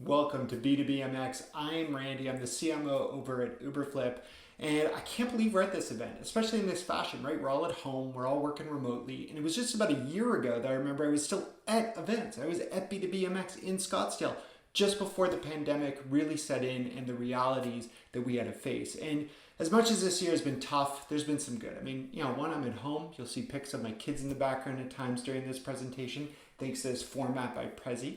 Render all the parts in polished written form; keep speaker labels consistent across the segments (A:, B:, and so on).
A: Welcome to B2BMX. I'm Randy. I'm the CMO over at Uberflip. And I can't believe we're at this event, especially in this fashion, right? We're all at home, we're all working remotely. And it was just about a year ago that I remember I was still at events. I was at B2BMX in Scottsdale just before the pandemic really set in and the realities that we had to face. And as much as this year has been tough, there's been some good. I mean, one, I'm at home. You'll see pics of my kids in the background at times during this presentation, thanks to this format by Prezi.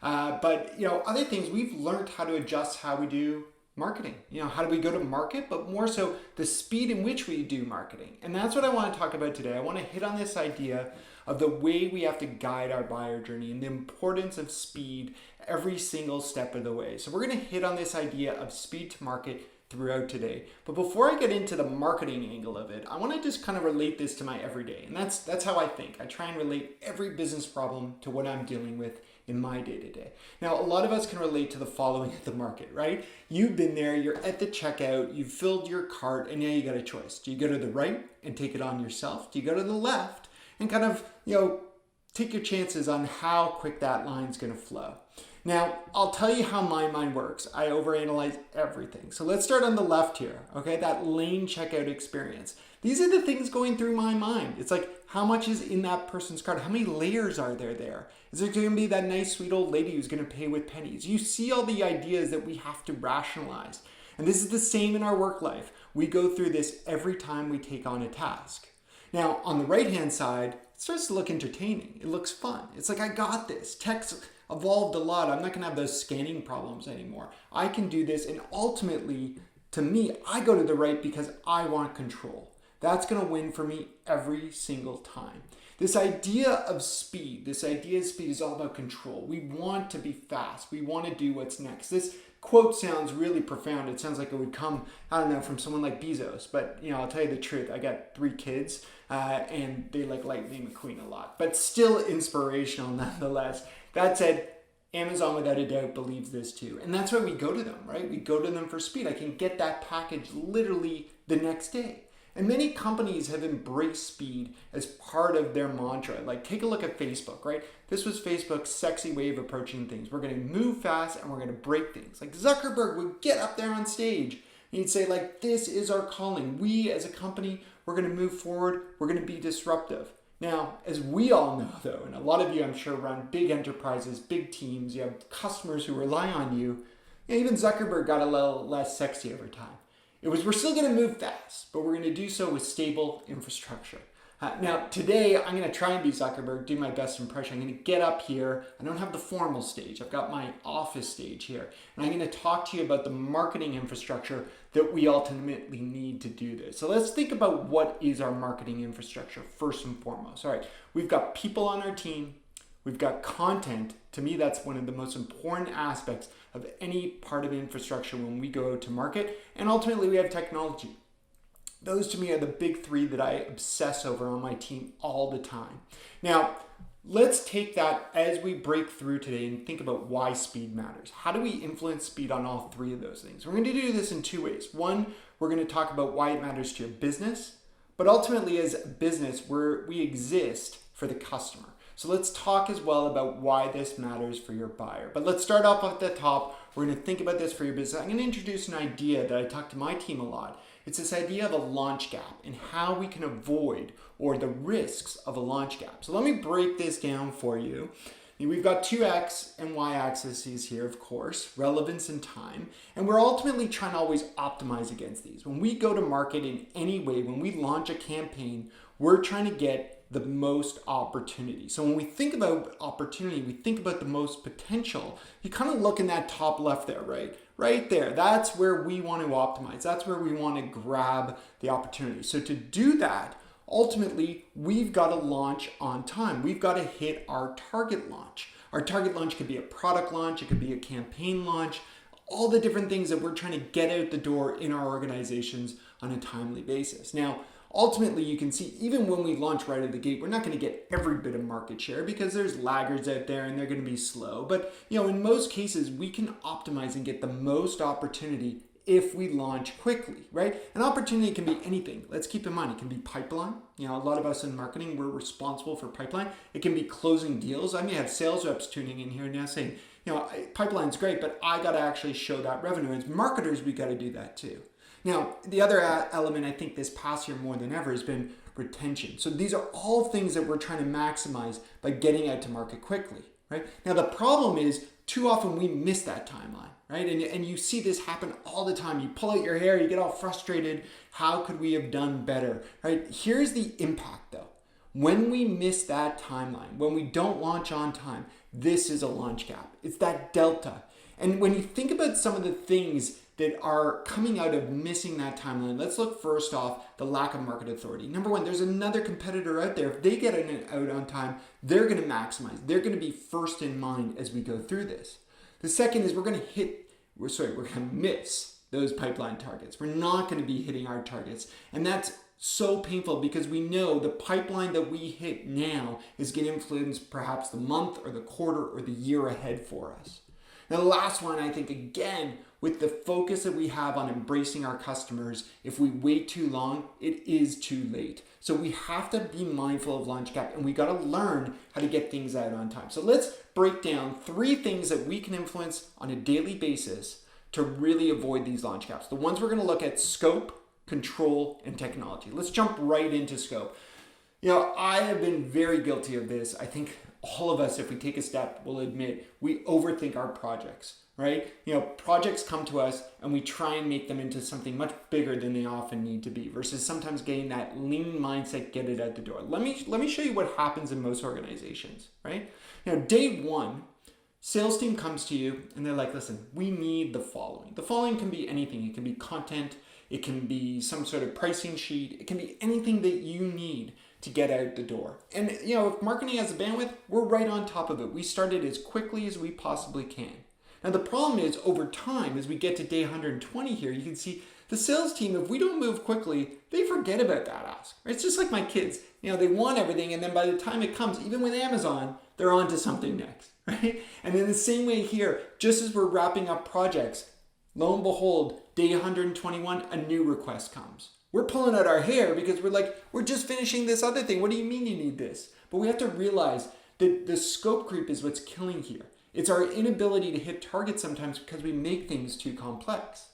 A: But other things, we've learned how to adjust how we do marketing. How do we go to market, but more so the speed in which we do marketing. And that's what I want to talk about today. I want to hit on this idea of the way we have to guide our buyer journey and the importance of speed every single step of the way. So we're going to hit on this idea of speed to market throughout today. But before I get into the marketing angle of it, I want to just kind of relate this to my everyday. And that's how I think. I try and relate every business problem to what I'm dealing with in my day-to-day. Now, a lot of us can relate to the following at the market, right? You've been there, you're at the checkout, you've filled your cart, and now you got a choice. Do you go to the right and take it on yourself? Do you go to the left and kind of, take your chances on how quick that line's going to flow? Now, I'll tell you how my mind works. I overanalyze everything. So let's start on the left here, okay? That lane checkout experience. These are the things going through my mind. It's like, how much is in that person's cart? How many layers are there? Is there going to be that nice, sweet old lady who's going to pay with pennies? You see all the ideas that we have to rationalize. And this is the same in our work life. We go through this every time we take on a task. Now, on the right-hand side, it starts to look entertaining. It looks fun. It's like, I got this. Tech's evolved a lot. I'm not going to have those scanning problems anymore. I can do this. And ultimately, to me, I go to the right because I want control. That's going to win for me every single time. This idea of speed is all about control. We want to be fast. We want to do what's next. This quote sounds really profound. It sounds like it would come, from someone like Bezos. But, I'll tell you the truth. I got 3 kids and they like Lightning McQueen a lot. But still inspirational nonetheless. That said, Amazon without a doubt believes this too. And that's why we go to them, right? We go to them for speed. I can get that package literally the next day. And many companies have embraced speed as part of their mantra. Like, take a look at Facebook, right? This was Facebook's sexy way of approaching things. We're going to move fast and we're going to break things. Like Zuckerberg would get up there on stage and he'd say, this is our calling. We as a company, we're going to move forward. We're going to be disruptive. Now, as we all know though, and a lot of you I'm sure run big enterprises, big teams, you have customers who rely on you. Even Zuckerberg got a little less sexy over time. We're still going to move fast, but we're going to do so with stable infrastructure. Now, today, I'm going to try and be Zuckerberg, do my best impression. I'm going to get up here. I don't have the formal stage. I've got my office stage here. And I'm going to talk to you about the marketing infrastructure that we ultimately need to do this. So let's think about what is our marketing infrastructure first and foremost. All right, we've got people on our team. We've got content. To me, that's one of the most important aspects of any part of infrastructure when we go to market. And ultimately, we have technology. Those to me are the big 3 that I obsess over on my team all the time. Now, let's take that as we break through today and think about why speed matters. How do we influence speed on all 3 of those things? We're going to do this in 2 ways. One, we're going to talk about why it matters to your business, but ultimately as a business, we exist for the customer. So let's talk as well about why this matters for your buyer. But let's start off at the top. We're going to think about this for your business. I'm going to introduce an idea that I talk to my team a lot. It's this idea of a launch gap and how we can avoid or the risks of a launch gap. So let me break this down for you. We've got 2 X and Y axes here, of course, relevance and time. And we're ultimately trying to always optimize against these. When we go to market in any way, when we launch a campaign, we're trying to get the most opportunity. So when we think about opportunity, we think about the most potential. You kind of look in that top left there, right? Right there. That's where we want to optimize. That's where we want to grab the opportunity. So to do that, ultimately, we've got to launch on time. We've got to hit our target launch. Our target launch could be a product launch. It could be a campaign launch. All the different things that we're trying to get out the door in our organizations on a timely basis. Now, ultimately, you can see even when we launch right at the gate, we're not going to get every bit of market share because there's laggards out there and they're going to be slow. But in most cases, we can optimize and get the most opportunity if we launch quickly, right? An opportunity can be anything. Let's keep in mind, it can be pipeline. A lot of us in marketing, we're responsible for pipeline. It can be closing deals. I may have sales reps tuning in here now saying, Pipeline's great, but I got to actually show that revenue. As marketers, we got to do that too. Now, the other element I think this past year more than ever has been retention. So these are all things that we're trying to maximize by getting out to market quickly, right? Now, the problem is too often we miss that timeline, right? And you see this happen all the time. You pull out your hair, you get all frustrated. How could we have done better, right? Here's the impact though. When we miss that timeline, when we don't launch on time, this is a launch gap. It's that delta. And when you think about some of the things that are coming out of missing that timeline, let's look first off the lack of market authority. Number one, there's another competitor out there. If they get out on time, they're going to maximize. They're going to be first in mind as we go through this. The second is we're going to miss those pipeline targets. We're not going to be hitting our targets. And that's so painful because we know the pipeline that we hit now is going to influence perhaps the month or the quarter or the year ahead for us. Now, the last one, I think, again, with the focus that we have on embracing our customers, if we wait too long, it is too late. So we have to be mindful of launch gap, and we got to learn how to get things out on time. So let's break down 3 things that we can influence on a daily basis to really avoid these launch gaps. The ones we're going to look at: scope, control, and technology. Let's jump right into scope. I have been very guilty of this. I think all of us, if we take a step, will admit we overthink our projects, right? Projects come to us and we try and make them into something much bigger than they often need to be, versus sometimes getting that lean mindset, get it out the door. Let me show you what happens in most organizations, right? Day one, sales team comes to you and they're like, listen, we need the following. The following can be anything. It can be content. It can be some sort of pricing sheet. It can be anything that you need to get out the door. And if marketing has a bandwidth, we're right on top of it. We start it as quickly as we possibly can. Now the problem is, over time, as we get to day 120 here, you can see the sales team, if we don't move quickly, they forget about that ask. Right? It's just like my kids. They want everything, and then by the time it comes, even with Amazon, they're on to something next, right? And in the same way here, just as we're wrapping up projects, lo and behold, day 121, a new request comes. We're pulling out our hair because we're just finishing this other thing. What do you mean you need this? But we have to realize that the scope creep is what's killing here. It's our inability to hit targets sometimes because we make things too complex.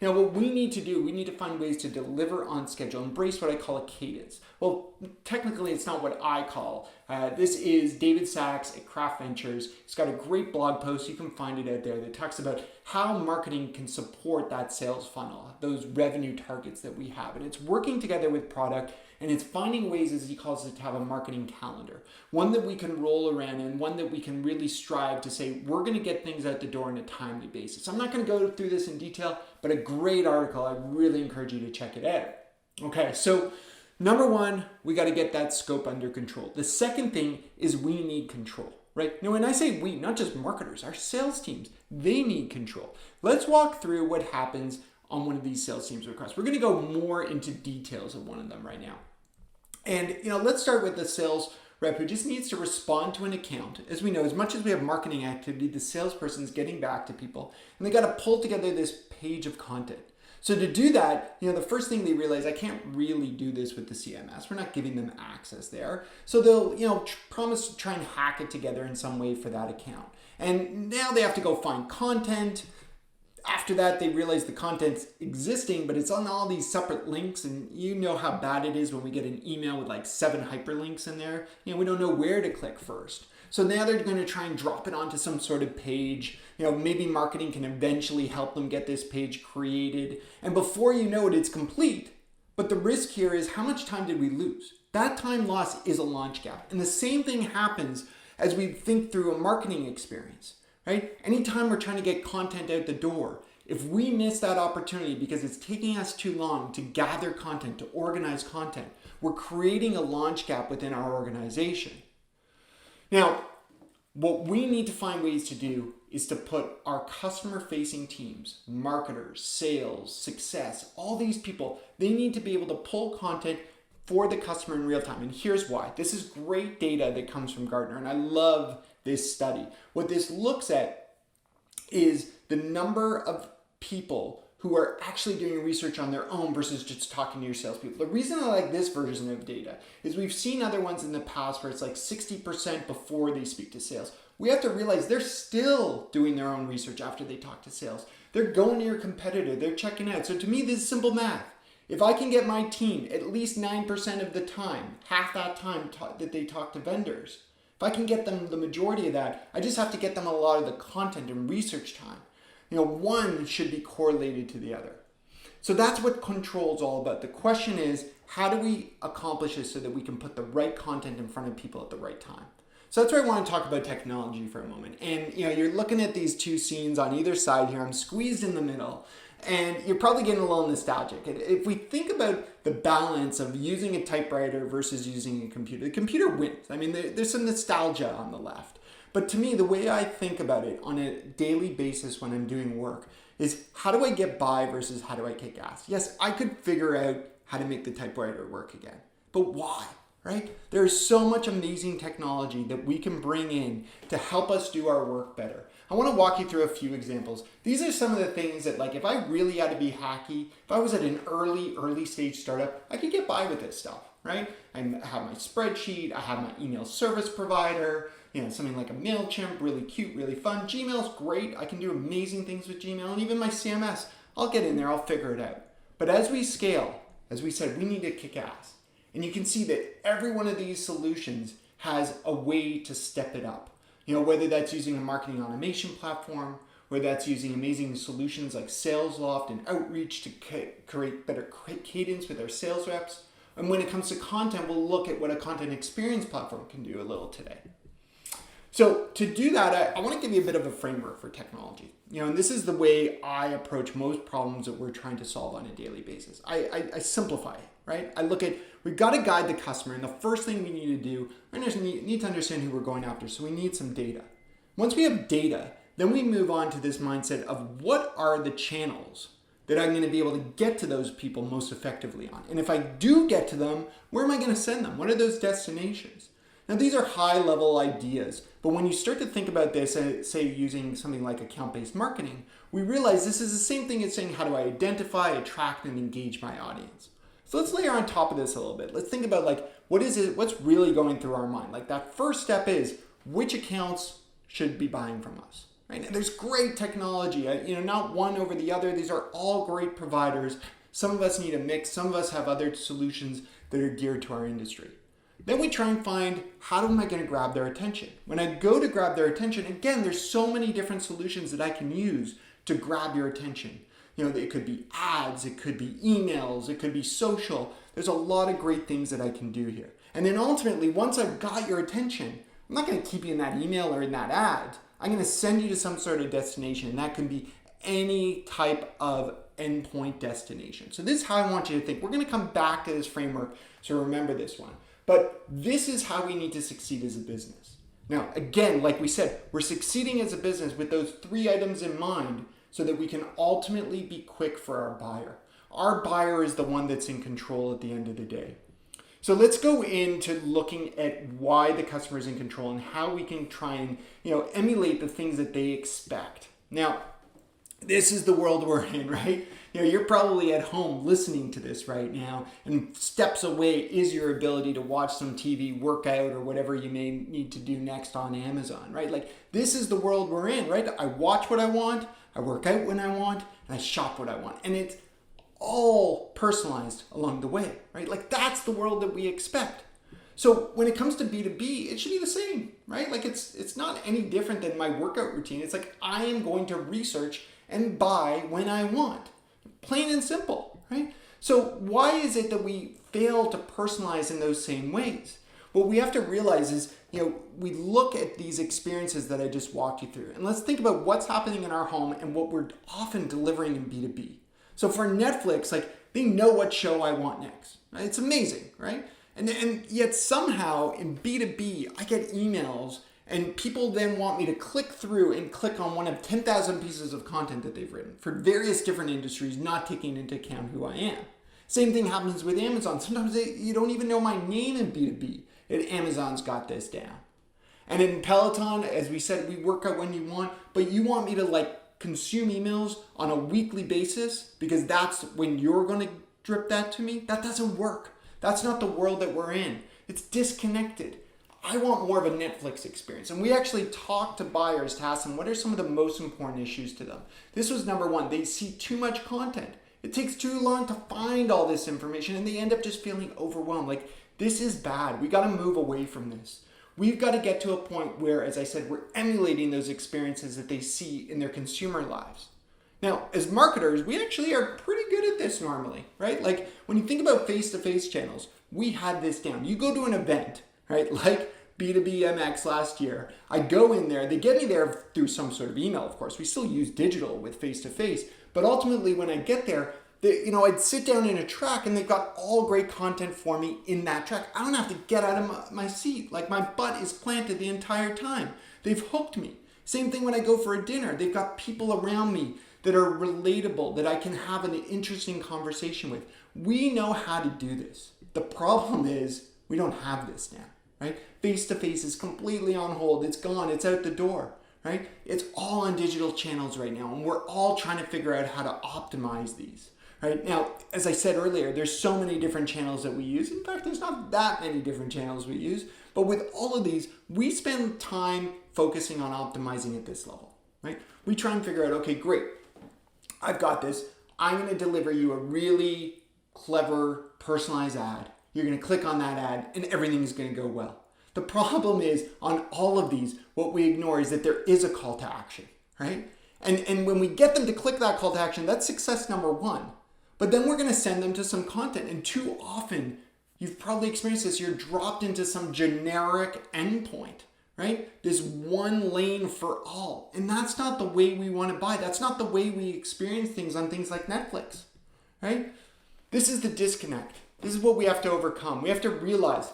A: Now, what we need to do, we need to find ways to deliver on schedule, embrace what I call a cadence. Well, technically, it's not what I call. This is David Sachs at Craft Ventures. He's got a great blog post. You can find it out there that talks about how marketing can support that sales funnel, those revenue targets that we have. And it's working together with product, and it's finding ways, as he calls it, to have a marketing calendar. One that we can roll around and one that we can really strive to say, we're going to get things out the door on a timely basis. I'm not going to go through this in detail, but a great article. I really encourage you to check it out. Okay, so number one, we got to get that scope under control. The second thing is we need control, right? Now, when I say we, not just marketers, our sales teams, they need control. Let's walk through what happens on one of these sales teams requests. We're going to go more into details of one of them right now. And, let's start with the sales rep who just needs to respond to an account. As we know, as much as we have marketing activity, the salesperson's getting back to people, and they got to pull together this page of content. So to do that, the first thing they realize, I can't really do this with the CMS. We're not giving them access there. So they'll, promise to try and hack it together in some way for that account. And now they have to go find content. After that, they realize the content's existing, but it's on all these separate links, and you know how bad it is when we get an email with like 7 hyperlinks in there. We don't know where to click first. So now they're going to try and drop it onto some sort of page. Maybe marketing can eventually help them get this page created. And before you know it, it's complete. But the risk here is, how much time did we lose? That time loss is a launch gap. And the same thing happens as we think through a marketing experience. Right? Anytime we're trying to get content out the door, if we miss that opportunity because it's taking us too long to gather content, to organize content, we're creating a launch gap within our organization. Now, what we need to find ways to do is to put our customer-facing teams, marketers, sales, success, all these people, they need to be able to pull content for the customer in real time. And here's why. This is great data that comes from Gartner, and I love this study. What this looks at is the number of people who are actually doing research on their own versus just talking to your salespeople. The reason I like this version of data is we've seen other ones in the past where it's like 60% before they speak to sales. we have to realize they're still doing their own research after they talk to sales. They're going to your competitor, they're checking out. So to me, this is simple math. If I can get my team at least 9% of the time, half that time that they talk to vendors, if I can get them the majority of that, I just have to get them a lot of the content and research time. One should be correlated to the other. So that's what control is all about. The question is, how do we accomplish this so that we can put the right content in front of people at the right time? So that's where I want to talk about technology for a moment. And you're looking at these two scenes on either side here. I'm squeezed in the middle. And you're probably getting a little nostalgic. If we think about the balance of using a typewriter versus using a computer, the computer wins. I mean, there's some nostalgia on the left. But to me, the way I think about it on a daily basis when I'm doing work is, how do I get by versus how do I kick ass? Yes, I could figure out how to make the typewriter work again. But why? Right? There's so much amazing technology that we can bring in to help us do our work better. I want to walk you through a few examples. These are some of the things that, like, if I really had to be hacky, if I was at an early stage startup, I could get by with this stuff, right? I have my spreadsheet, I have my email service provider, something like a MailChimp, really cute, really fun. Gmail's great. I can do amazing things with Gmail, and even my CMS. I'll get in there, I'll figure it out. But as we scale, as we said, we need to kick ass. And you can see that every one of these solutions has a way to step it up. Whether that's using a marketing automation platform, whether that's using amazing solutions like SalesLoft and Outreach to create better cadence with our sales reps. And when it comes to content, we'll look at what a content experience platform can do a little today. So to do that, I want to give you a bit of a framework for technology. And this is the way I approach most problems that we're trying to solve on a daily basis. I simplify it, right? I look at, we've got to guide the customer, and the first thing we need to do, we need to understand who we're going after, so we need some data. Once we have data, then we move on to this mindset of what are the channels that I'm going to be able to get to those people most effectively on. And if I do get to them, where am I going to send them? What are those destinations? Now, these are high-level ideas, but when you start to think about this, say using something like account-based marketing, we realize this is the same thing as saying, how do I identify, attract, and engage my audience? So let's layer on top of this a little bit. Let's think about, like, what's really going through our mind? Like, that first step is, which accounts should be buying from us? Right? And there's great technology, not one over the other. These are all great providers. Some of us need a mix. Some of us have other solutions that are geared to our industry. Then we try and find, how am I going to grab their attention? When I go to grab their attention, again, there's so many different solutions that I can use to grab your attention. It could be ads, it could be emails, it could be social. There's a lot of great things that I can do here. And then ultimately, once I've got your attention, I'm not going to keep you in that email or in that ad. I'm going to send you to some sort of destination, and that can be any type of endpoint destination. So this is how I want you to think. We're going to come back to this framework, so remember this one. But this is how we need to succeed as a business. Now, again, like we said, we're succeeding as a business with those 3 items in mind so that we can ultimately be quick for our buyer. Our buyer is the one that's in control at the end of the day. So let's go into looking at why the customer is in control and how we can try and emulate the things that they expect. Now, this is the world we're in, right? You're probably at home listening to this right now, and steps away is your ability to watch some TV, work out, or whatever you may need to do next on Amazon, right? Like, this is the world we're in, right? I watch what I want, I work out when I want, and I shop what I want. And it's all personalized along the way, right? Like, that's the world that we expect. So when it comes to B2B, it should be the same, right? Like, it's not any different than my workout routine. It's like, I am going to research and buy when I want. Plain and simple, right? So why is it that we fail to personalize in those same ways? What we have to realize is, we look at these experiences that I just walked you through, and let's think about what's happening in our home and what we're often delivering in B2B. So for Netflix, like, they know what show I want next. Right? It's amazing, right? And yet somehow in B2B, I get emails and people then want me to click through and click on one of 10,000 pieces of content that they've written for various different industries, not taking into account who I am. Same thing happens with Amazon. Sometimes you don't even know my name in B2B. And Amazon's got this down. And in Peloton, as we said, we work out when you want, but you want me to consume emails on a weekly basis because that's when you're going to drip that to me? That doesn't work. That's not the world that we're in. It's disconnected. I want more of a Netflix experience. And we actually talked to buyers to ask them what are some of the most important issues to them. This was number one. They see too much content. It takes too long to find all this information and they end up just feeling overwhelmed. Like, this is bad. We got to move away from this. We've got to get to a point where, as I said, we're emulating those experiences that they see in their consumer lives. Now, as marketers, we actually are pretty good at this normally, right? Like when you think about face-to-face channels, we had this down. You go to an event, right? Like B2B MX last year. I go in there, they get me there through some sort of email, of course. We still use digital with face-to-face, but ultimately when I get there, I'd sit down in a track and they've got all great content for me in that track. I don't have to get out of my seat. Like my butt is planted the entire time. They've hooked me. Same thing when I go for a dinner. They've got people around me that are relatable, that I can have an interesting conversation with. We know how to do this. The problem is we don't have this now, right? Face-to-face is completely on hold. It's gone. It's out the door, right? It's all on digital channels right now, and we're all trying to figure out how to optimize these. Right now, as I said earlier, there's so many different channels that we use. In fact, there's not that many different channels we use. But with all of these, we spend time focusing on optimizing at this level, right? We try and figure out, okay, great. I've got this. I'm going to deliver you a really clever, personalized ad. You're going to click on that ad and everything's going to go well. The problem is on all of these, what we ignore is that there is a call to action, right? And when we get them to click that call to action, that's success number one. But then we're going to send them to some content. And too often, you've probably experienced this, you're dropped into some generic endpoint, right? This one lane for all. And that's not the way we want to buy. That's not the way we experience things on things like Netflix, right? This is the disconnect. This is what we have to overcome. We have to realize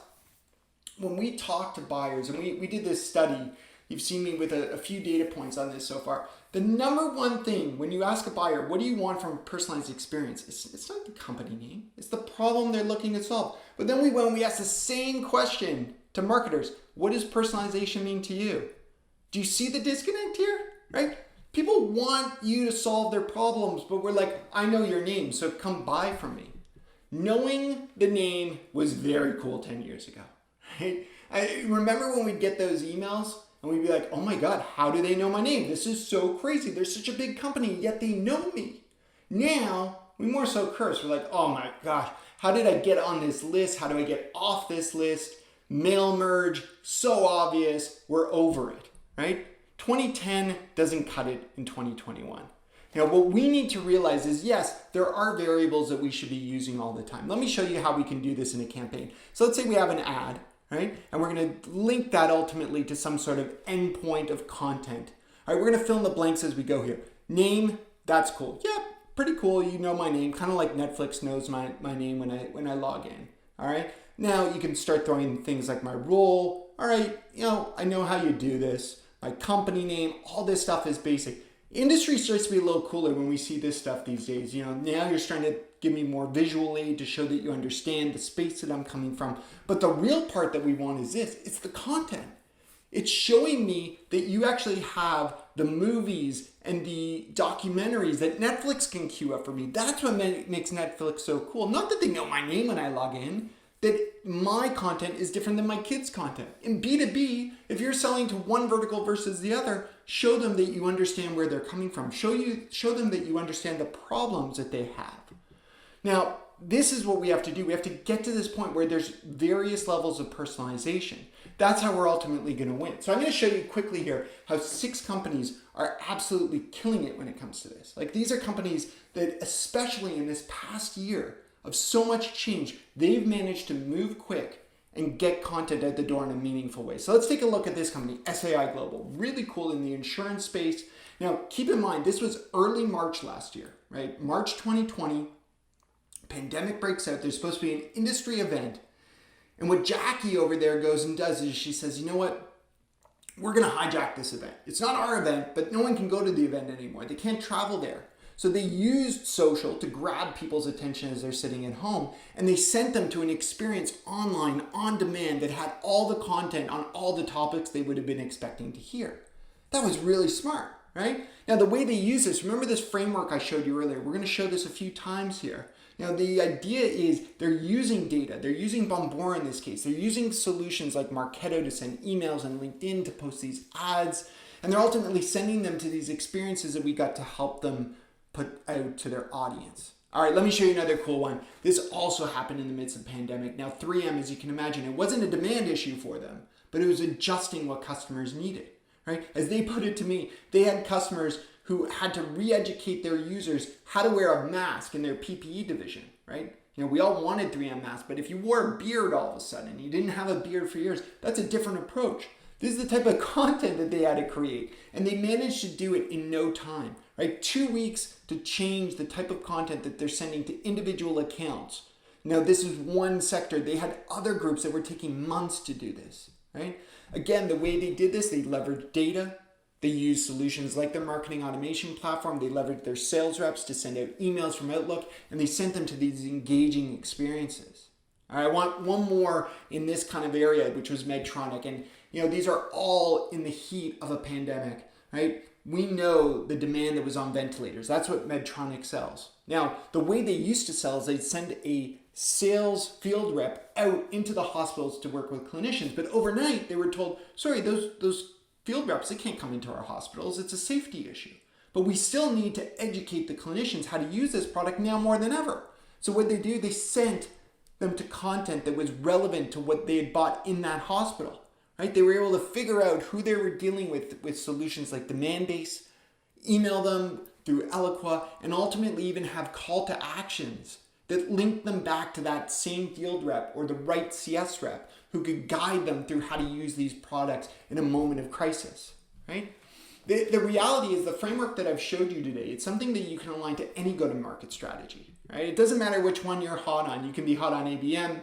A: when we talk to buyers, and we did this study, you've seen me with a few data points on this so far. The number one thing when you ask a buyer, what do you want from a personalized experience? It's not the company name. It's the problem they're looking to solve. But then we ask the same question to marketers. What does personalization mean to you? Do you see the disconnect here? Right? People want you to solve their problems, but we're like, I know your name, so come buy from me. Knowing the name was very cool 10 years ago. Right? I remember when we'd get those emails and we'd be like, oh my God, how do they know my name? This is so crazy. They're such a big company, yet they know me. Now, we more so curse. We're like, oh my gosh, how did I get on this list? How do I get off this list? Mail merge, so obvious, we're over it, right? 2010 doesn't cut it in 2021. What we need to realize is, yes, there are variables that we should be using all the time. Let me show you how we can do this in a campaign. So let's say we have an ad, right? And we're going to link that ultimately to some sort of endpoint of content. All right, we're going to fill in the blanks as we go here. Name, that's cool. Yeah, pretty cool. You know my name, kind of like Netflix knows my name when I log in. All right. Now you can start throwing things like my role. All right, I know how you do this. My company name, all this stuff is basic. Industry starts to be a little cooler when we see this stuff these days. Now you're trying to give me more visual aid to show that you understand the space that I'm coming from. But the real part that we want is this. It's the content. It's showing me that you actually have the movies and the documentaries that Netflix can queue up for me. That's what makes Netflix so cool. Not that they know my name when I log in, that my content is different than my kids' content. In B2B, if you're selling to one vertical versus the other, show them that you understand where they're coming from. Show them that you understand the problems that they have. Now, this is what we have to do. We have to get to this point where there's various levels of personalization. That's how we're ultimately going to win. So I'm going to show you quickly here how 6 companies are absolutely killing it when it comes to this. Like, these are companies that, especially in this past year of so much change, they've managed to move quick and get content at the door in a meaningful way. So let's take a look at this company, SAI Global. Really cool in the insurance space. Now, keep in mind, this was early March last year, right? March 2020, pandemic breaks out. There's supposed to be an industry event. And what Jackie over there goes and does is she says, you know what? We're going to hijack this event. It's not our event, but no one can go to the event anymore. They can't travel there. So they used social to grab people's attention as they're sitting at home, and they sent them to an experience online, on demand, that had all the content on all the topics they would have been expecting to hear. That was really smart, right? Now, the way they use this, remember this framework I showed you earlier? We're going to show this a few times here. Now, the idea is they're using data. They're using Bombora in this case. They're using solutions like Marketo to send emails and LinkedIn to post these ads. And they're ultimately sending them to these experiences that we got to help them put out to their audience. All right, let me show you another cool one. This also happened in the midst of the pandemic. Now, 3M, as you can imagine, it wasn't a demand issue for them, but it was adjusting what customers needed, right? As they put it to me, they had customers who had to re-educate their users how to wear a mask in their PPE division, right? You know, we all wanted 3M masks, but if you wore a beard all of a sudden, you didn't have a beard for years, that's a different approach. This is the type of content that they had to create, and they managed to do it in no time, right? 2 weeks to change the type of content that they're sending to individual accounts. Now, this is one sector. They had other groups that were taking months to do this, right? Again, the way they did this, they leveraged data. They used solutions like their marketing automation platform. They leveraged their sales reps to send out emails from Outlook, and they sent them to these engaging experiences. All right, I want one more in this kind of area, which was Medtronic. And, you know, these are all in the heat of a pandemic, right? We know the demand that was on ventilators. That's what Medtronic sells. Now, the way they used to sell is they'd send a sales field rep out into the hospitals to work with clinicians. But overnight, they were told, sorry, those field reps, they can't come into our hospitals. It's a safety issue. But we still need to educate the clinicians how to use this product now more than ever. So what they do, they sent them to content that was relevant to what they had bought in that hospital, right? They were able to figure out who they were dealing with solutions like Demandbase, email them through Eloqua, and ultimately even have call to actions that link them back to that same field rep or the right CS rep who could guide them through how to use these products in a moment of crisis, right? The reality is the framework that I've showed you today, it's something that you can align to any go-to-market strategy, right? It doesn't matter which one you're hot on. You can be hot on ABM,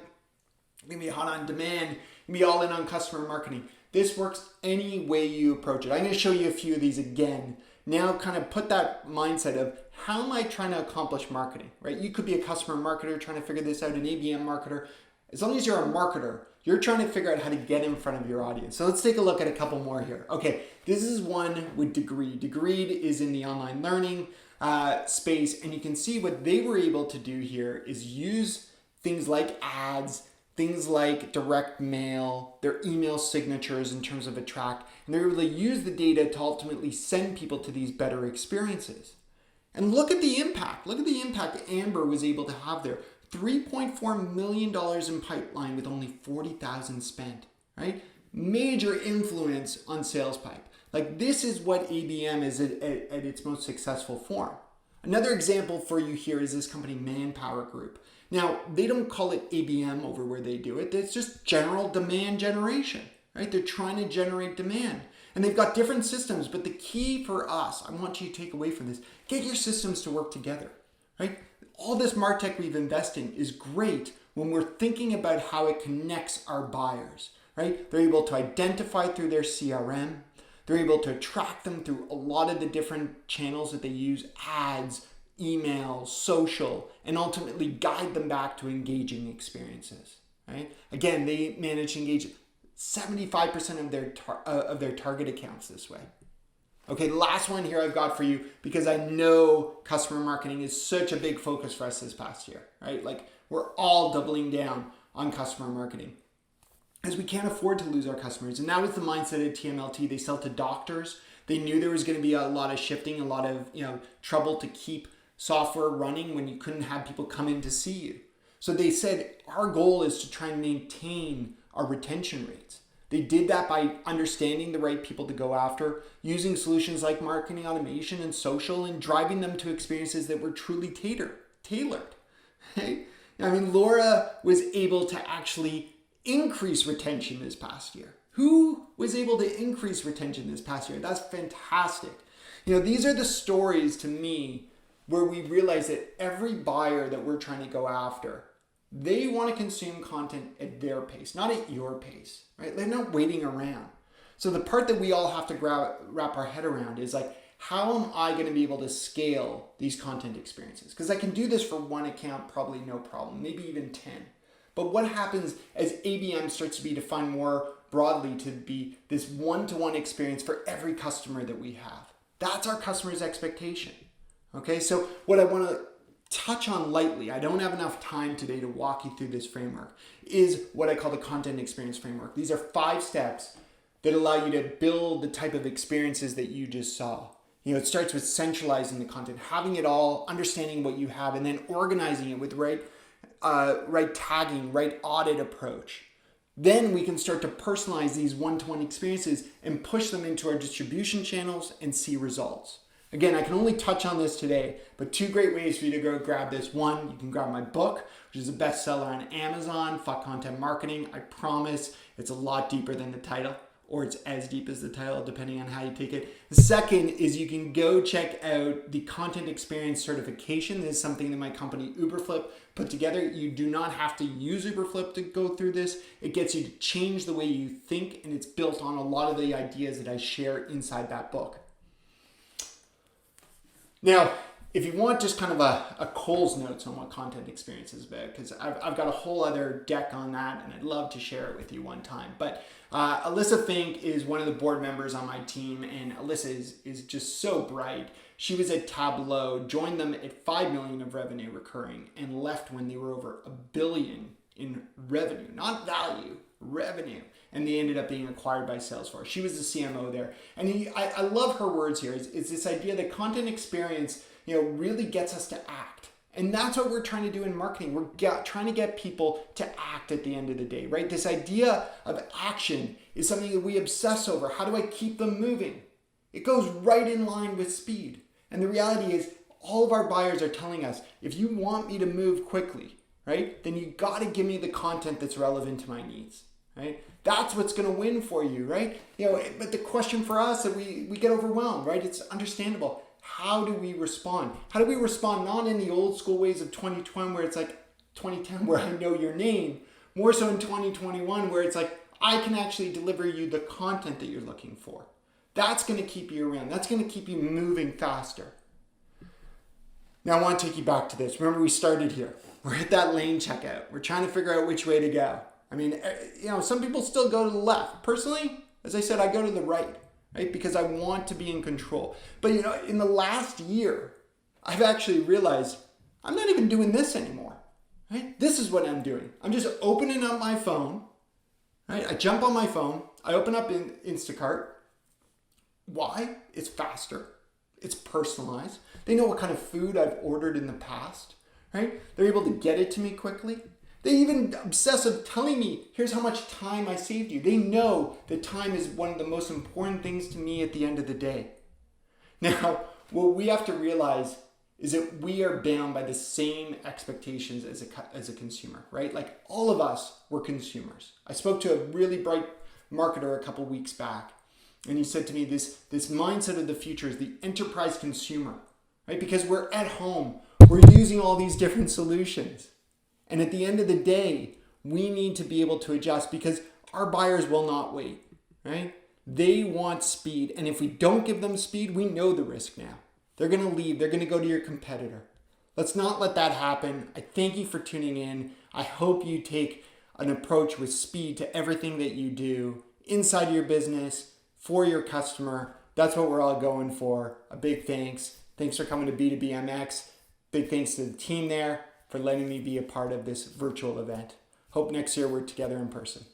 A: you can be hot on demand, you can be all in on customer marketing. This works any way you approach it. I'm going to show you a few of these again. Now kind of put that mindset of how am I trying to accomplish marketing, right? You could be a customer marketer trying to figure this out, an ABM marketer. As long as you're a marketer, you're trying to figure out how to get in front of your audience. So let's take a look at a couple more here. Okay, this is one with Degreed. Degreed is in the online learning space, and you can see what they were able to do here is use things like ads, things like direct mail, their email signatures in terms of attract, and they're able to use the data to ultimately send people to these better experiences. And look at the impact. Look at the impact Amber was able to have there. $3.4 million in pipeline with only 40,000 spent, right? Major influence on SalesPipe. Like this is what ABM is at its most successful form. Another example for you here is this company Manpower Group. Now, they don't call it ABM over where they do it. It's just general demand generation, right? They're trying to generate demand. And they've got different systems, but the key for us, I want you to take away from this, get your systems to work together, right? All this MarTech we've invested in is great when we're thinking about how it connects our buyers, right? They're able to identify through their CRM. They're able to track them through a lot of the different channels that they use, ads, email, social, and ultimately guide them back to engaging experiences, right? Again, they manage to engage 75% of their target accounts this way. Okay, the last one here I've got for you, because I know customer marketing is such a big focus for us this past year, right? Like we're all doubling down on customer marketing as we can't afford to lose our customers. And that was the mindset of TMLT. They sell to doctors. They knew there was going to be a lot of shifting, a lot of trouble to keep software running when you couldn't have people come in to see you. So they said, our goal is to try and maintain our retention rates. They did that by understanding the right people to go after, using solutions like marketing automation and social, and driving them to experiences that were truly tailored. Right? I mean, Laura was able to actually increase retention this past year. Who was able to increase retention this past year? That's fantastic. These are the stories to me where we realize that every buyer that we're trying to go after, they want to consume content at their pace, not at your pace, right? They're not waiting around. So the part that we all have to wrap our head around is like, how am I going to be able to scale these content experiences? Because I can do this for one account, probably no problem, maybe even 10. But what happens as ABM starts to be defined more broadly to be this one-to-one experience for every customer that we have? That's our customer's expectation. Okay, so what I want to touch on lightly, I don't have enough time today to walk you through this framework, is what I call the content experience framework. These are 5 steps that allow you to build the type of experiences that you just saw. It starts with centralizing the content, having it all, understanding what you have, and then organizing it with right tagging, right audit approach. Then we can start to personalize these one-to-one experiences and push them into our distribution channels and see results. Again, I can only touch on this today, but 2 great ways for you to go grab this. One, you can grab my book, which is a bestseller on Amazon, Fuck Content Marketing. I promise it's a lot deeper than the title, or it's as deep as the title, depending on how you take it. The second is you can go check out the Content Experience Certification. This is something that my company Uberflip put together. You do not have to use Uberflip to go through this. It gets you to change the way you think, and it's built on a lot of the ideas that I share inside that book. Now, if you want just kind of a Cole's Notes on what content experience is about, because I've got a whole other deck on that, and I'd love to share it with you one time. But Alyssa Fink is one of the board members on my team, and Alyssa is just so bright. She was at Tableau, joined them at $5 million of revenue recurring, and left when they were over $1 billion in revenue, not value, revenue. And they ended up being acquired by Salesforce. She was the CMO there. And I love her words here. It's this idea that content experience, really gets us to act. And that's what we're trying to do in marketing. We're trying to get people to act at the end of the day, right? This idea of action is something that we obsess over. How do I keep them moving? It goes right in line with speed. And the reality is all of our buyers are telling us, if you want me to move quickly, right, then you got to give me the content that's relevant to my needs, right? That's what's going to win for you, right? But the question for us that we get overwhelmed, right? It's understandable. How do we respond? How do we respond not in the old school ways of 2020 where it's like 2010 where I know your name, more so in 2021 where it's like I can actually deliver you the content that you're looking for. That's going to keep you around. That's going to keep you moving faster. Now I want to take you back to this. Remember we started here. We're at that lane checkout. We're trying to figure out which way to go. I mean, some people still go to the left. Personally, as I said, I go to the right, because I want to be in control. But, in the last year, I've actually realized I'm not even doing this anymore, right? This is what I'm doing. I'm just opening up my phone, right? I jump on my phone. I open up in Instacart. Why? It's faster. It's personalized. They know what kind of food I've ordered in the past, right? They're able to get it to me quickly. They even obsess of telling me, here's how much time I saved you. They know that time is one of the most important things to me at the end of the day. Now, what we have to realize is that we are bound by the same expectations as a consumer, right? Like all of us were consumers. I spoke to a really bright marketer a couple weeks back, and he said to me, this mindset of the future is the enterprise consumer, right? Because we're at home, we're using all these different solutions. And at the end of the day, we need to be able to adjust because our buyers will not wait, right? They want speed. And if we don't give them speed, we know the risk now. They're going to leave. They're going to go to your competitor. Let's not let that happen. I thank you for tuning in. I hope you take an approach with speed to everything that you do inside your business for your customer. That's what we're all going for. A big thanks. Thanks for coming to B2BMX. Big thanks to the team there for letting me be a part of this virtual event. Hope next year we're together in person.